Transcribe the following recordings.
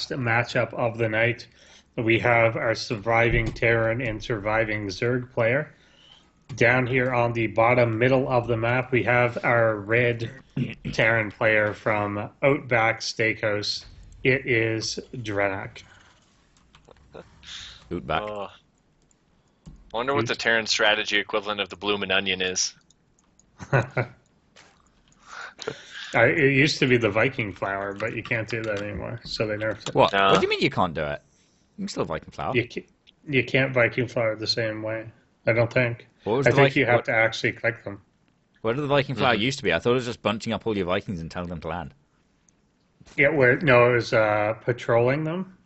last matchup of the night. We have our surviving Terran and surviving Zerg player. Down here on the bottom middle of the map, we have our red Terran player from Outback Steakhouse. It is DrennoC. Outback. I wonder what the Terran strategy equivalent of the bloomin' onion is. It used to be the Viking flower, but you can't do that anymore, so they nerfed it. What? What do you mean you can't do it? You can still Viking flower. You can't Viking flower the same way, I don't think. I think you have to actually click them. What did the Viking flower used to be? I thought it was just bunching up all your Vikings and telling them to land. Yeah, it was patrolling them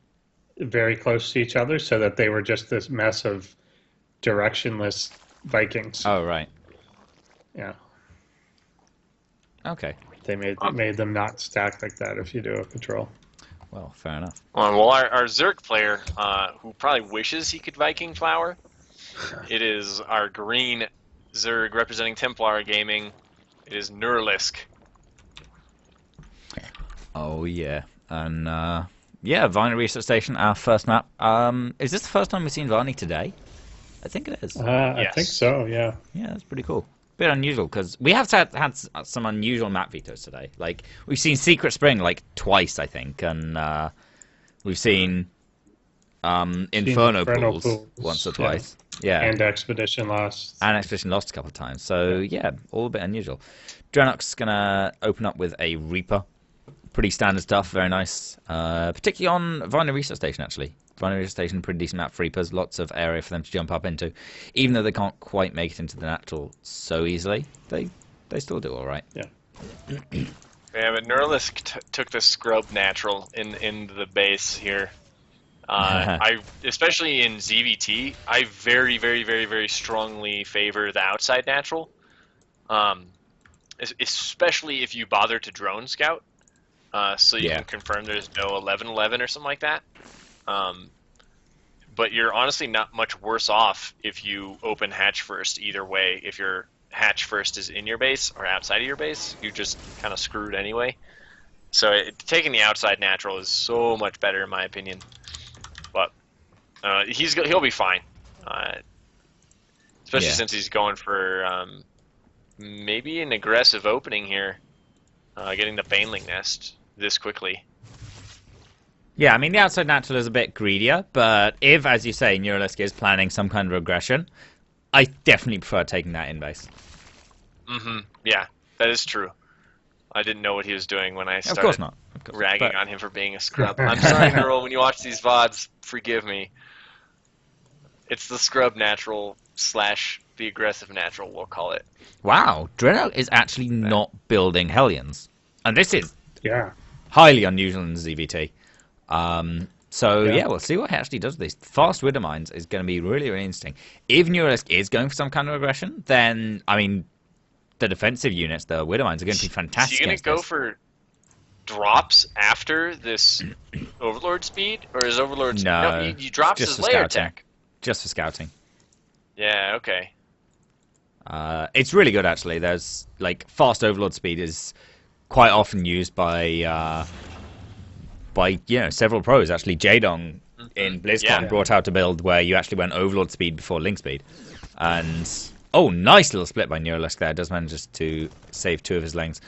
very close to each other so that they were just this mess of directionless Vikings. Oh, right. Yeah. Okay. They made them not stack like that if you do a patrol. Well, fair enough. Well, our Zerg player, who probably wishes he could Viking flower, it is our green Zerg representing Templar Gaming. It is Neuralisk. Oh, yeah. And, yeah, Varney Research Station, our first map. Is this the first time we've seen Varney today? I think it is. Yes. I think so, yeah. Yeah, that's pretty cool. Bit unusual, because we have had some unusual map vetoes today. Like, we've seen Secret Spring, like, twice, I think, and we've seen Inferno Pools once or twice. Yeah. And Expedition Lost. And Expedition Lost a couple of times. So, yeah, all a bit unusual. DrennoC's going to open up with a Reaper. Pretty standard stuff, very nice. Particularly on Varney Research Station, actually. Varney Research Station, pretty decent map for Reapers. Lots of area for them to jump up into. Even though they can't quite make it into the natural so easily, they still do all right. Yeah. Yeah, but Neuralisk took the scrub natural in the base here. I especially in ZVT, I very, very, very, very strongly favor the outside natural. Especially if you bother to drone scout, so you can confirm there's no 11-11 or something like that. But you're honestly not much worse off if you open hatch first either way. If your hatch first is in your base or outside of your base, you're just kind of screwed anyway. So taking the outside natural is so much better in my opinion. But he'll be fine, especially since he's going for maybe an aggressive opening here, getting the Baneling Nest this quickly. Yeah, I mean, the outside natural is a bit greedier, but if, as you say, Neuralisk is planning some kind of aggression, I definitely prefer taking that in base. Yeah, that is true. I didn't know what he was doing when I started of course not. ragging on him for being a scrub. I'm sorry, Neural, when you watch these VODs, forgive me. It's the scrub natural / the aggressive natural, we'll call it. Wow, DrennoC is actually not building Hellions. And this is highly unusual in ZVT. So, we'll see what he actually does with these. Fast Widow Mines is going to be really, really interesting. If Neuralisk is going for some kind of aggression, then, I mean, the defensive units, the Widow Mines, are going to be fantastic. Is he going to go for drops after this Overlord speed? Or is Overlord... No, he drops his layer tech. Just for scouting. Yeah, okay. It's really good, actually. There's, like, fast Overlord speed is quite often used by several pros. Actually, Jaedong in BlizzCon brought out a build where you actually went Overlord speed before Link speed. And, nice little split by Neuralisk there. Does manage to save 2 of his lanes.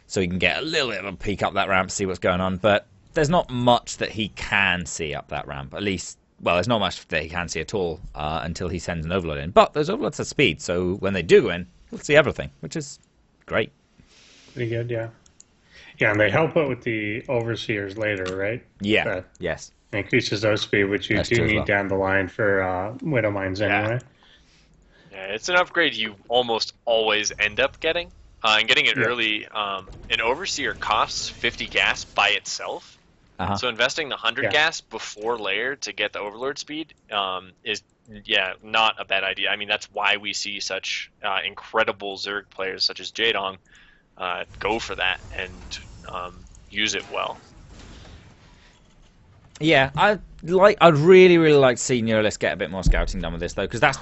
So he can get a little bit of a peek up that ramp, see what's going on. But there's not much that he can see up that ramp. At least, well, there's not much that he can see at all until he sends an Overlord in. But those Overlords have speed, so when they do go in, he'll see everything, which is great. Pretty good, yeah. Yeah, and they help out with the Overseers later, right? Yeah, yes. Increases those speed, which you do need down the line for Widow Mines anyway. Yeah, it's an upgrade you almost always end up getting. And getting it early, an Overseer costs 50 gas by itself. So investing the 100 gas before layer to get the Overlord speed is, not a bad idea. I mean, that's why we see such incredible Zerg players such as Jaedong go for that and use it well. Yeah, I'd really like to see Neuralisk get a bit more scouting done with this though, because that's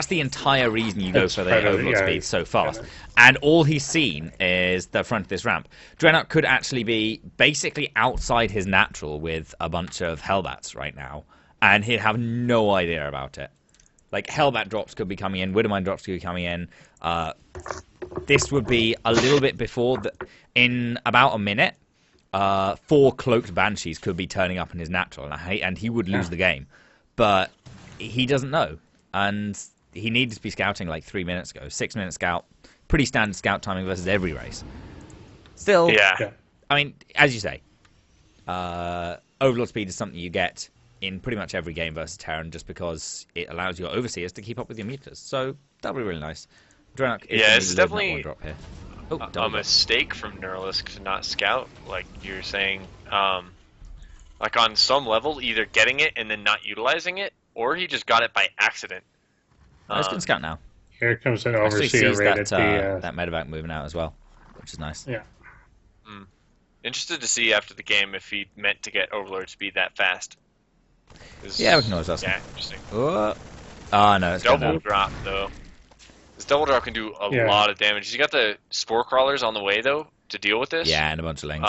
the entire reason you go for the overlord speed so fast. And all he's seen is the front of this ramp. DrennoC could actually be basically outside his natural with a bunch of Hellbats right now, and he'd have no idea about it. Like, Hellbat drops could be coming in, Widowmine drops could be coming in. This would be a little bit before, in about a minute. 4 cloaked banshees could be turning up in his natural, and he would lose the game. But he doesn't know, and he needed to be scouting like 3 minutes ago. 6-minute scout, pretty standard scout timing versus every race. Still, I mean, as you say, overlord speed is something you get in pretty much every game versus Terran, just because it allows your overseers to keep up with your meters. So that'll be really nice. DrennoC is it's definitely one drop here. A mistake from Neuralisk to not scout, like you're saying. Like on some level, either getting it and then not utilizing it, or he just got it by accident. He's going to scout now. Here comes an overseer right at that medevac moving out as well, which is nice. Yeah. Interested to see after the game if he meant to get overlord speed that fast. Yeah, we can always ask him. Yeah, interesting. Oh no, it's double drop though. This double drop can do a lot of damage. You got the spore crawlers on the way though to deal with this. Yeah, and a bunch of lings.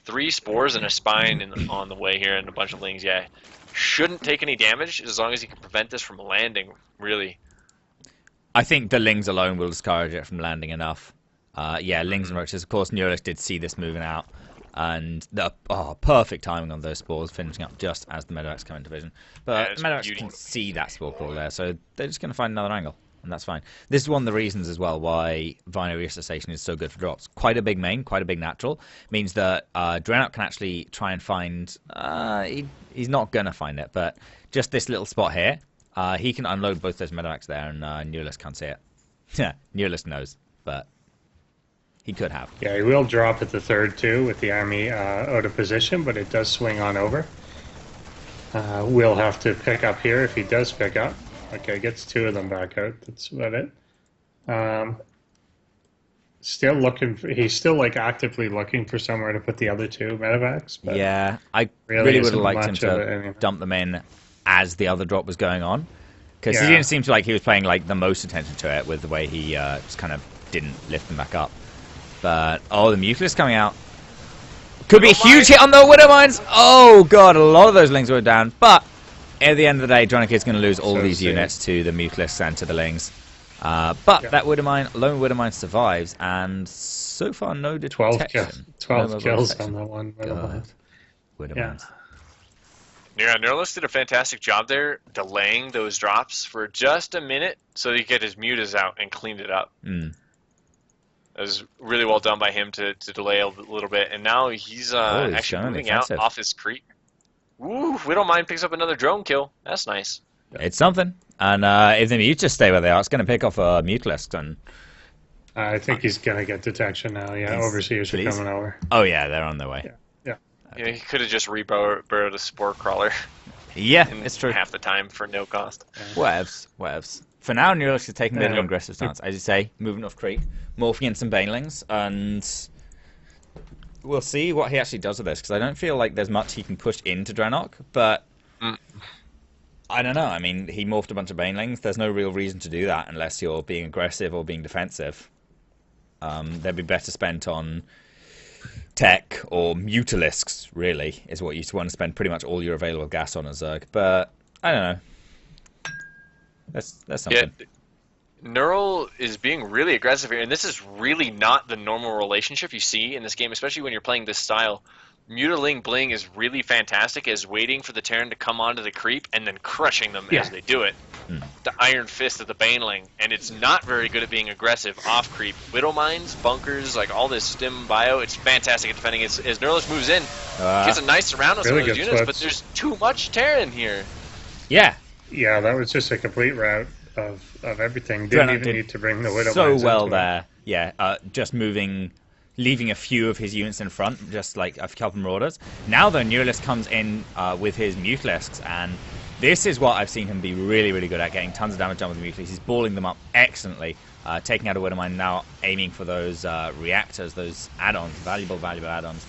3 spores and a spine on the way here, and a bunch of lings. Yeah, shouldn't take any damage as long as you can prevent this from landing. Really. I think the lings alone will discourage it from landing enough. Lings and roaches. Of course, Neuralisk did see this moving out, and perfect timing on those spores, finishing up just as the medevacs come into vision. But medevacs can see that spore crawl there, so they're just going to find another angle, and that's fine. This is one of the reasons as well why Vino Resuscitation is so good for drops. Quite a big main, quite a big natural, means that DrennoC can actually try and find... he's not going to find it, but just this little spot here, he can unload both those medevacs there, and Neuralisk can't see it. Yeah, Neuralisk knows, but... he could have. Yeah, he will drop at the third too with the army out of position, but it does swing on over. We'll have to pick up here if he does pick up. Okay, gets 2 of them back out. That's about it. Still looking. He's still like actively looking for somewhere to put the other 2 medevacs. But yeah, I really would have liked him to dump them in as the other drop was going on, because he didn't seem to like he was paying like the most attention to it with the way he just kind of didn't lift them back up. But, the Mutalisk coming out. Could be a huge hit on the Widowmines. Oh, God, a lot of those lings were down. But, at the end of the day, DrennoC is going to lose all these units to the Mutalisks and to the lings. But that lone Widowmine survives, and so far, no detection. 12 kills on that one Widowmines. Yeah, Neuralisk did a fantastic job there, delaying those drops for just a minute so he could get his mutas out and cleaned it up. It was really well done by him to delay a little bit, and now he's actually moving out off his creep. Woo! Widowmine picks up another drone kill. That's nice. It's something. And if the Mutas stay where they are, it's going to pick off a Mutalisk. And I think he's going to get detection now. Yeah, overseers are coming over. Oh yeah, they're on their way. Yeah. He could have just reburrowed a spore crawler. Yeah, it's true. Half the time for no cost. Whatevs. For now, Neuralisk is taking a bit of an aggressive stance. As you say, moving off creep, morphing in some banelings, and we'll see what he actually does with this, because I don't feel like there's much he can push into DrennoC, but I don't know. I mean, he morphed a bunch of banelings. There's no real reason to do that unless you're being aggressive or being defensive. They'd be better spent on tech or Mutalisks, really, is what you want to spend pretty much all your available gas on as Zerg. But I don't know. That's something. Yeah, Neural is being really aggressive here, and this is really not the normal relationship you see in this game, especially when you're playing this style. Mutaling Bling is really fantastic as waiting for the Terran to come onto the creep and then crushing them as they do it. The Iron Fist of the Baneling, and it's not very good at being aggressive off creep. Widow Mines, bunkers, like all this stim bio, it's fantastic at defending. As Neuralisk moves in, gets a nice surround on some of those units, but there's too much Terran here. Yeah, that was just a complete rout of everything. Didn't even need to bring the Widow so well there. Just moving, leaving a few of his units in front, just like a couple of Marauders. Now though, Neuralisk comes in with his Mutalisks, and this is what I've seen him be really, really good at, getting tons of damage done with the Mutalisks. He's balling them up excellently, taking out a Widowmine, now aiming for those reactors, those add-ons, valuable add-ons.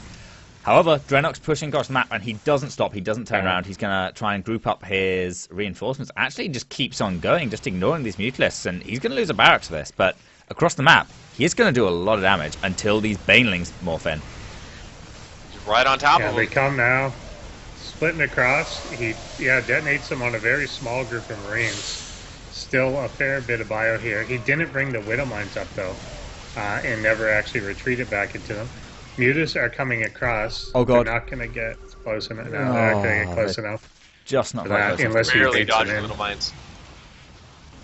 However, DrennoC's pushing across the map, and he doesn't stop. He doesn't turn around. He's going to try and group up his reinforcements. Actually, just keeps on going, just ignoring these Mutalisks, and he's going to lose a barrack to this. But across the map, he is going to do a lot of damage until these Banelings morph in. He's right on top of him. They come now. Splitting across. He detonates them on a very small group of Marines. Still a fair bit of bio here. He didn't bring the Widow Mines up, though, and never actually retreated back into them. Mutas are coming across. Oh god! They're not going to get close enough. No, they're not going to get close enough. Just not that, unless you barely dodging little mines.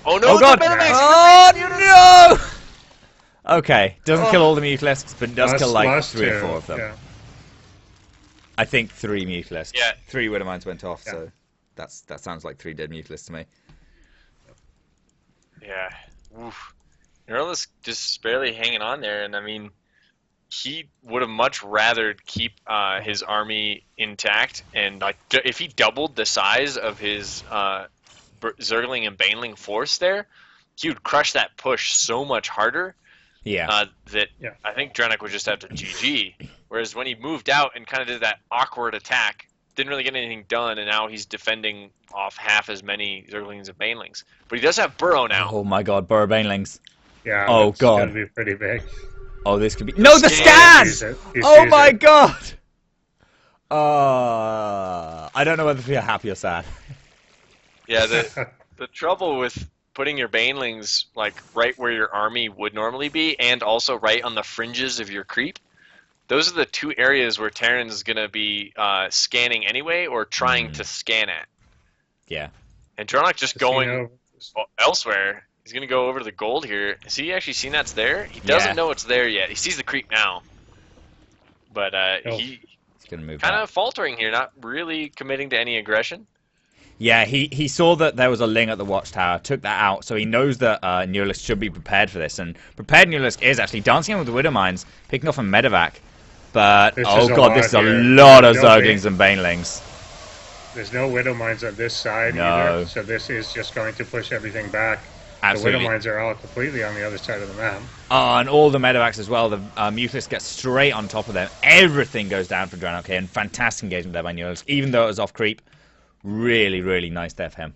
Oh no! Oh god! Oh no! Okay, doesn't kill all the Mutalisks, but does kill like 3 or 4 of them. Yeah. I think 3 Mutalisks. Yeah. 3 Widow Mines went off, so that sounds like 3 dead Mutalisks to me. Yeah. Oof. Neuralisk just barely hanging on there, and I mean, he would have much rather keep his army intact, and like if he doubled the size of his Zergling and Baneling force there, he would crush that push so much harder. Yeah. I think DrennoC would just have to GG. Whereas when he moved out and kind of did that awkward attack, didn't really get anything done, and now he's defending off half as many Zerglings and Banelings. But he does have Burrow now. Oh my god, Burrow Banelings. Yeah. Oh god. It's going to be pretty big. Oh, this could be... No, the scan! Oh my god! I don't know whether to feel happy or sad. Yeah, the trouble with putting your Banelings like right where your army would normally be, and also right on the fringes of your creep, those are the 2 areas where Terran's is going to be scanning anyway, or trying to scan at. Yeah. And DrennoC just going elsewhere. He's going to go over to the gold here. Has he actually seen that's there? He doesn't know it's there yet. He sees the creep now. But he's gonna move kind of faltering here, not really committing to any aggression. Yeah, he saw that there was a Ling at the watchtower, took that out, so he knows that Neuralisk should be prepared for this. And prepared Neuralisk is actually dancing in with the Widow Mines, picking off a medevac. But, oh god, this is a lot of Zerglings and Banelings. There's no Widow Mines on this side either, so this is just going to push everything back. Absolutely. The Widow Mines are all completely on the other side of the map. And all the medevacs as well. The Mutalisks get straight on top of them. Everything goes down for DrennoC here, and fantastic engagement there by Neuralisk, even though it was off creep. Really, really nice there for him.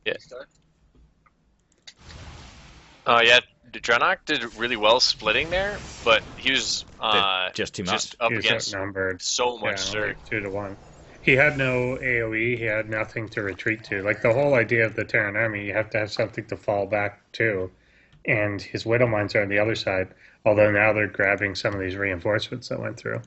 Yeah. Yeah, DrennoC did really well splitting there, but he was just too much. Just up against outnumbered. So much Zerg. Like 2 to 1. He had no AoE, he had nothing to retreat to. Like, the whole idea of the Terran army, you have to have something to fall back to. And his Widow Mines are on the other side, although now they're grabbing some of these reinforcements that went through.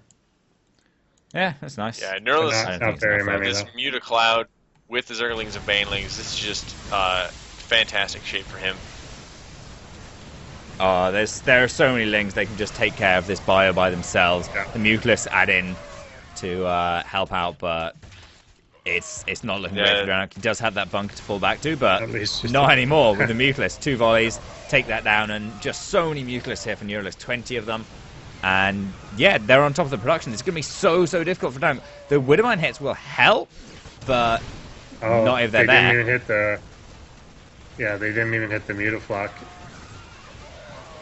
Yeah, that's nice. Yeah, Neuralisk, not very many, this Mutacloud with the Zerglings and Banelings, this is just fantastic shape for him. There are so many Lings, they can just take care of this bio by themselves. Yeah. The Mutalisks add in to help out, but it's not looking great for DrennoC. He does have that bunker to fall back to, but not anymore with the Mutalisks. 2 volleys, take that down, and just so many Mutalisks here for Neuralisk, 20 of them. And yeah, they're on top of the production. It's going to be so difficult for them. The Widowmine hits will help, but not if they're there. Didn't even hit the... Yeah, they didn't even hit the Mutaflock.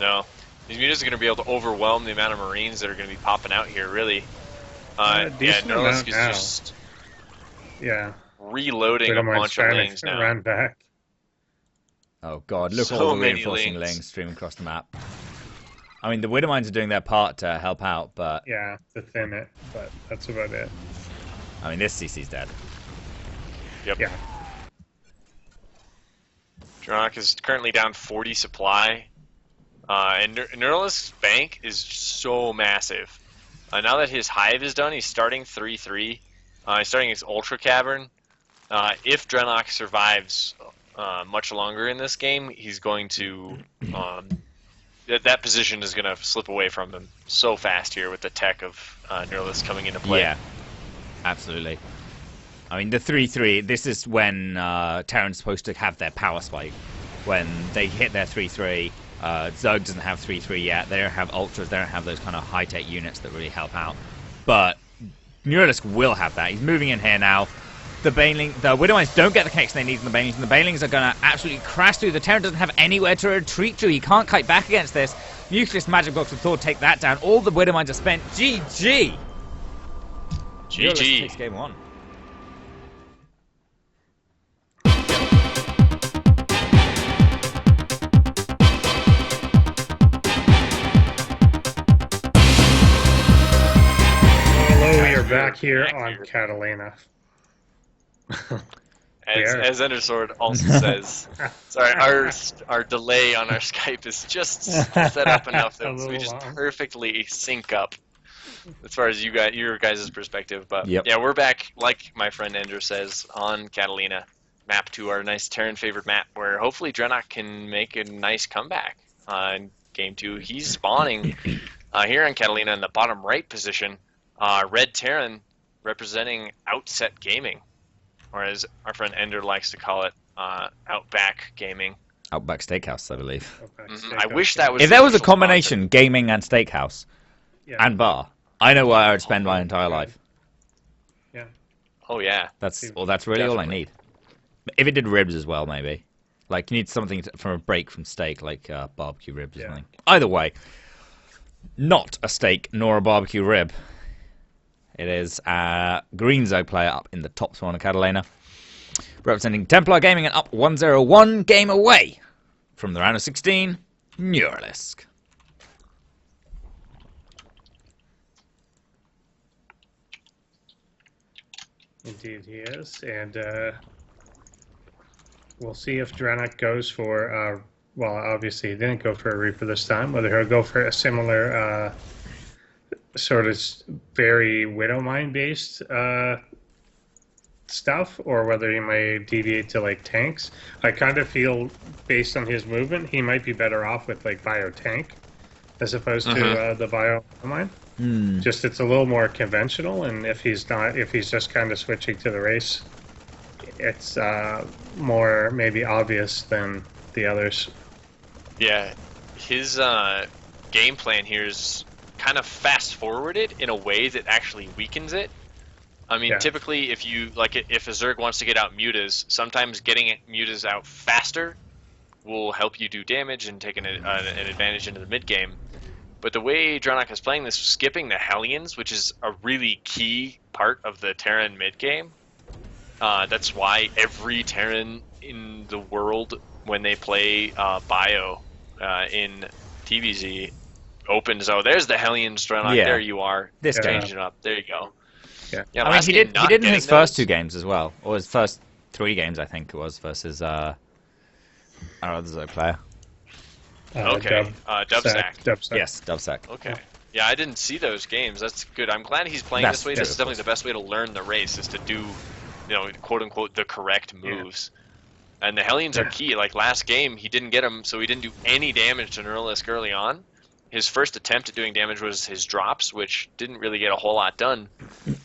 No. These Mutas are going to be able to overwhelm the amount of Marines that are going to be popping out here, really. Neuralisk is just reloading a bunch of Lings now. Run back. Oh god, look at all the reinforcing Lings streaming across the map. I mean, the Widow Mines are doing their part to help out, but... Yeah, to thin it, but that's about it. I mean, this CC's dead. Yep. Yeah. DrennoC is currently down 40 supply. And Neuralisk's bank is so massive. Now that his hive is done, he's starting 3-3. He's starting his Ultra Cavern. If DrennoC survives much longer in this game, he's going to... that position is going to slip away from him so fast here with the tech of Neuralisk coming into play. Yeah, absolutely. I mean, the 3-3, this is when Terran's supposed to have their power spike. When they hit their 3-3, Zerg doesn't have 3-3 yet. They don't have Ultras. They don't have those kind of high-tech units that really help out. But Neuralisk will have that. He's moving in here now. The Widowmines don't get the connection they need from the Banelings, and the Banelings are going to absolutely crash through. The Terran doesn't have anywhere to retreat to. He can't kite back against this. Mutalist Magic Box with Thor take that down. All the Widowmines are spent. GG! Neuralisk GG. takes game 1. Hello, we are back here on Catalina. As Endersword also says, sorry, our delay on our Skype is just set up enough that we just perfectly sync up as far as your guys' perspective. But yeah, we're back, like my friend Ender says, on Catalina, map 2, our nice Terran favorite map, where hopefully DrennoC can make a nice comeback in game 2. He's spawning here on Catalina in the bottom right position. Red Terran representing Outset Gaming, or as our friend Ender likes to call it, Outback Gaming. Outback Steakhouse, I believe. I wish that was. If there was a combination, gaming and steakhouse, and bar, I know where I would spend my entire life. Yeah. Oh yeah. That's really all I need. If it did ribs as well, maybe. Like you need something from a break from steak, like barbecue ribs or something. Either way, not a steak nor a barbecue rib. It is Greenzo player up in the top spawn of Catalina, representing Templar Gaming and up 1-0, game away from the round of 16, Neuralisk. Indeed he is, and we'll see if DrennoC goes for, well, obviously he didn't go for a Reaper this time, whether he'll go for a similar sort of very Widowmine based stuff, or whether he may deviate to like tanks. I kind of feel, based on his movement, he might be better off with like bio tank as opposed to the bio mine. Just it's a little more conventional, and if he's just kind of switching to the race, it's more maybe obvious than the others. Yeah, his game plan here is kind of fast forwarded in a way that actually weakens it. I mean, typically, if a Zerg wants to get out mutas, sometimes getting mutas out faster will help you do damage and take an advantage into the mid game. But the way DrennoC is playing this, skipping the Hellions, which is a really key part of the Terran mid game. That's why every Terran in the world, when they play bio in TVZ, opens. Oh, there's the Hellions, DrennoC. Yeah. There you are. This game. Changing up. There you go. Yeah. Yeah, I mean, he did in his first those. 2 games as well, or his first 3 games, I think it was, versus our other Zerg player. Okay, Dubsack. Yes, Dubsack. Okay. Yeah, I didn't see those games. That's good. I'm glad he's playing this way. This is definitely the best way to learn the race, is to do, quote unquote, the correct moves. And the Hellions are key. Like last game, he didn't get them, so he didn't do any damage to Neuralisk early on. His first attempt at doing damage was his drops, which didn't really get a whole lot done.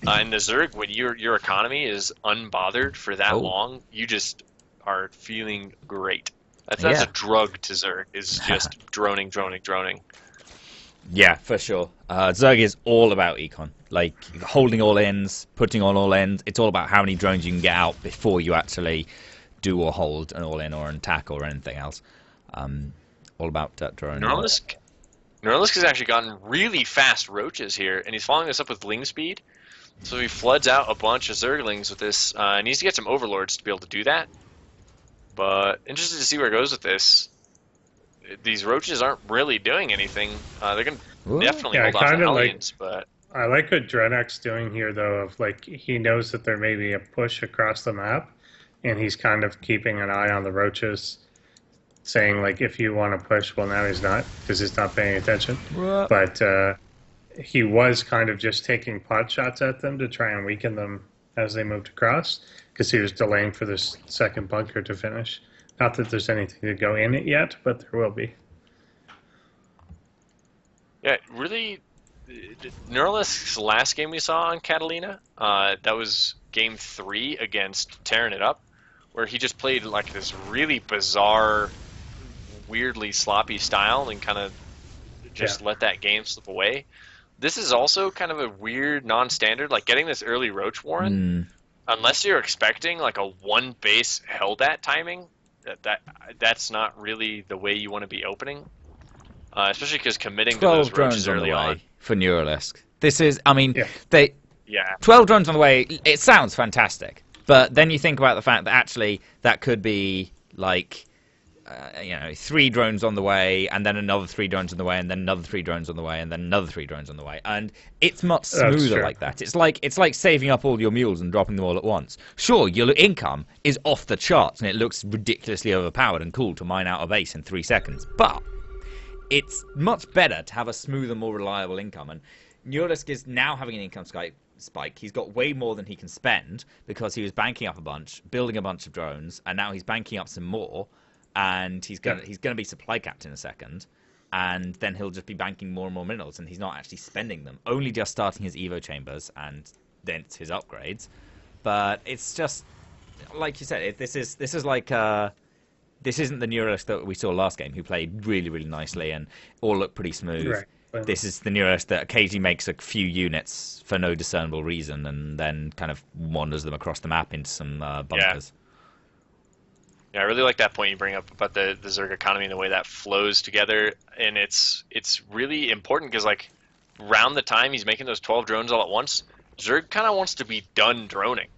And the Zerg, when your economy is unbothered for that long, you just are feeling great. That's a drug to Zerg, is just droning. Yeah, for sure. Zerg is all about econ. Like, holding all ends, putting on all ends. It's all about how many drones you can get out before you actually do or hold an all-in or an attack or anything else. All about drone. Neuralisk has actually gotten really fast roaches here, and he's following this up with Ling Speed. So he floods out a bunch of Zerglings with this. Needs to get some Overlords to be able to do that. But interested to see where it goes with this. These roaches aren't really doing anything. They're going to definitely hold off the Hellions, but... I like what DrennoC's doing here, though, of like, he knows that there may be a push across the map, and he's kind of keeping an eye on the roaches, saying, like, if you want to push, well, now he's not, because he's not paying attention. But he was kind of just taking pot shots at them to try and weaken them as they moved across, because he was delaying for this second bunker to finish. Not that there's anything to go in it yet, but there will be. Yeah, really, Neuralisk's last game we saw on Catalina, that was game 3 against Tearing It Up, where he just played like this really bizarre, weirdly sloppy style and kind of just let that game slip away. This is also kind of a weird non-standard, like getting this early Roach Warren, unless you're expecting like a 1 base Helldat timing, that's not really the way you want to be opening. Especially because committing to those roaches early on for Neuralisk. This is, I mean, they Yeah. 12 drones on the way, it sounds fantastic. But then you think about the fact that actually that could be like, 3 drones on the way, and then another 3 drones on the way, and then another 3 drones on the way, and then another 3 drones on the way. And it's much smoother like that. It's like saving up all your mules and dropping them all at once. Sure, your income is off the charts, and it looks ridiculously overpowered and cool to mine out a base in 3 seconds. But it's much better to have a smoother, more reliable income. And Neuralisk is now having an income spike. He's got way more than he can spend because he was banking up a bunch, building a bunch of drones, and now he's banking up some more. And he's gonna be supply capped in a second, and then he'll just be banking more and more minerals, and he's not actually spending them. Only just starting his Evo chambers and then it's his upgrades. But it's just like you said, this isn't the Neuralisk that we saw last game, who played really, really nicely and all looked pretty smooth. Right. Well, this is the Neuralisk that occasionally makes a few units for no discernible reason, and then kind of wanders them across the map into some bunkers. Yeah, I really like that point you bring up about the Zerg economy and the way that flows together, and it's really important because like around the time he's making those 12 drones all at once, Zerg kind of wants to be done droning.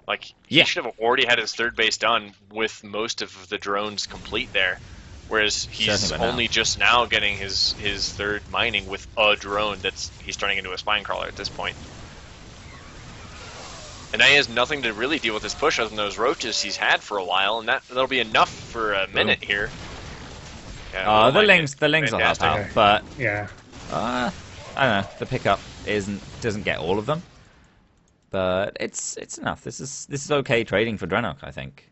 Like he should have already had his 3rd base done with most of the drones complete there, whereas he's only just now getting his 3rd mining with a drone he's turning into a spine crawler at this point. And now he has nothing to really deal with this push other than those roaches he's had for a while, and that'll be enough for a minute here. Yeah, the lings will help out, but yeah, I don't know. The pickup doesn't get all of them, but it's enough. This is okay trading for DrennoC, I think.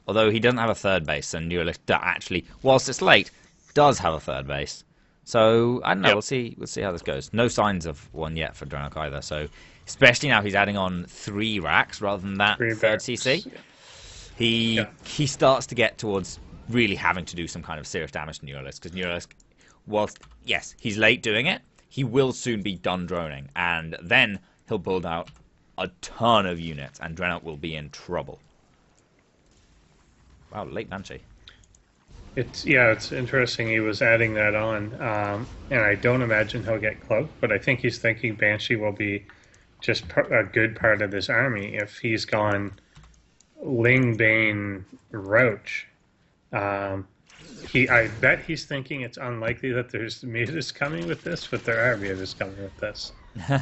Although he doesn't have a 3rd base, and Neuralisk actually, whilst it's late, does have a 3rd base. So I don't know. We'll see how this goes. No signs of one yet for DrennoC either. So especially now he's adding on 3 racks rather than that 3rd CC. Yeah. He starts to get towards really having to do some kind of serious damage to Neuralisk, because Neuralisk, whilst yes he's late doing it, he will soon be done droning, and then he'll build out a ton of units, and DrennoC will be in trouble. Wow, late Banshee. It's interesting he was adding that on, and I don't imagine he'll get cloaked, but I think he's thinking Banshee will be just a good part of this army if he's gone Ling, Bane, Roach. I bet he's thinking it's unlikely that there's mutas coming with this, but there are mutas coming with this.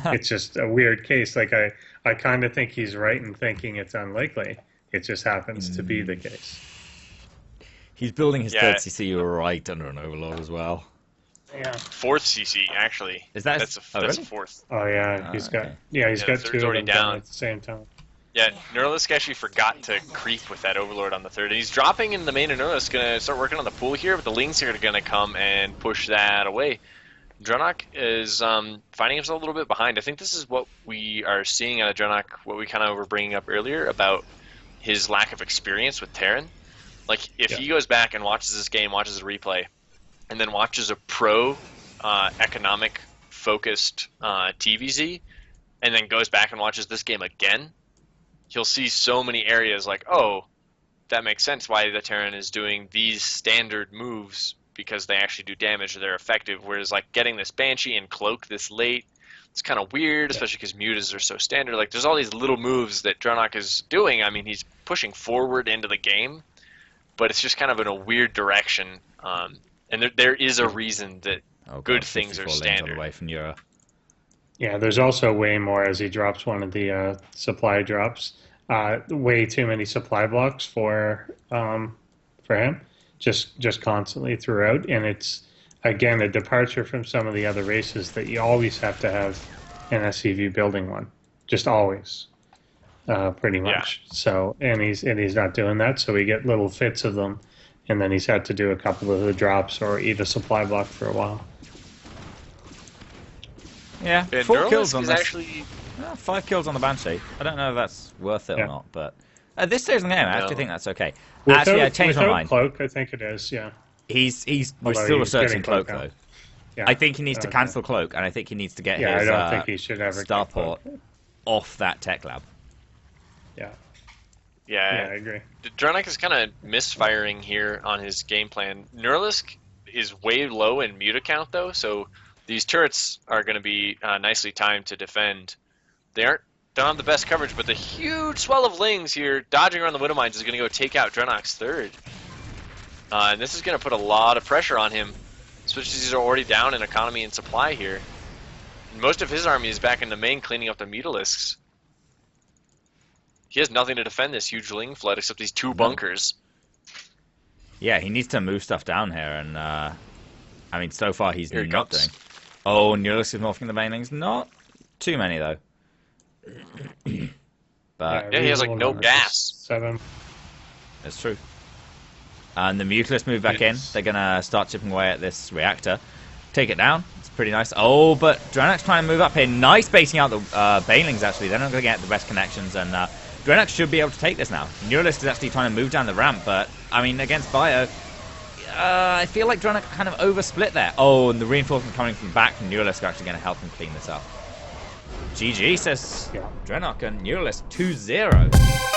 It's just a weird case. Like I kind of think he's right in thinking it's unlikely. It just happens to be the case. He's building his 3rd CC right under an Overlord as well. Yeah. 4th CC actually. Is that that's a 4th? Oh yeah, he's got 2 of them down at the same time. Yeah, Neuralisk actually forgot to creep with that Overlord on the 3rd, and he's dropping in the main, and Neuralisk gonna start working on the pool here, but the Lings are gonna come and push that away. DrennoC is finding himself a little bit behind. I think this is what we are seeing out of DrennoC, what we kind of were bringing up earlier about his lack of experience with Terran. Like, if he goes back and watches this game, watches a replay, and then watches a pro economic-focused TVZ, and then goes back and watches this game again, he'll see so many areas like, oh, that makes sense why the Terran is doing these standard moves, because they actually do damage or they're effective, whereas like getting this Banshee and Cloak this late, it's kind of weird, especially because mutas are so standard. Like, there's all these little moves that DrennoC is doing. I mean, he's pushing forward into the game, but it's just kind of in a weird direction. And there is a reason that good things are standard. Away from Euro. Yeah, there's also way more as he drops one of the supply drops. Way too many supply blocks for him, just constantly throughout, and it's again a departure from some of the other races that you always have to have an SCV building one, just always. Pretty much. Yeah. So and he's not doing that, so we get little fits of them, and then he's had to do a couple of the drops or eat a supply block for a while. Yeah, 4 kills on this. 5 kills on the Banshee. I don't know if that's worth it or not, but at this stage in the game, I actually think that's okay. Actually, I changed my mind. Cloak, I think it is. Yeah. We're still researching Cloak though. Yeah. I think he needs to cancel Cloak, and I think he needs to get his I don't think he should ever starport off that tech lab. Yeah, I agree. DrennoC is kind of misfiring here on his game plan. Neuralisk is way low in muta count, though, so these turrets are going to be nicely timed to defend They don't have the best coverage, but the huge swell of Lings here, dodging around the Widow Mines, is going to go take out DrennoC's third. And this is going to put a lot of pressure on him, especially as he's already down in economy and supply here. And most of his army is back in the main cleaning up the Neuralisks. He has nothing to defend this huge Ling flood except these 2 bunkers. Yeah, he needs to move stuff down here, and I mean, so far he's not doing. Oh, Neuralisk is morphing the banelings. Not too many though. But yeah, he has like no gas. 7. That's true. And the Mutalists move back in. They're gonna start chipping away at this reactor. Take it down. It's pretty nice. Oh, but DrennoC's trying to move up here. Nice baiting out the banelings. Actually, they're not gonna get the best connections, and DrennoC should be able to take this now. Neuralisk is actually trying to move down the ramp, but I mean, against Bio, I feel like DrennoC kind of oversplit there. Oh, and the reinforcement coming from back from Neuralisk are actually going to help him clean this up. GG, says DrennoC, and Neuralisk 2-0.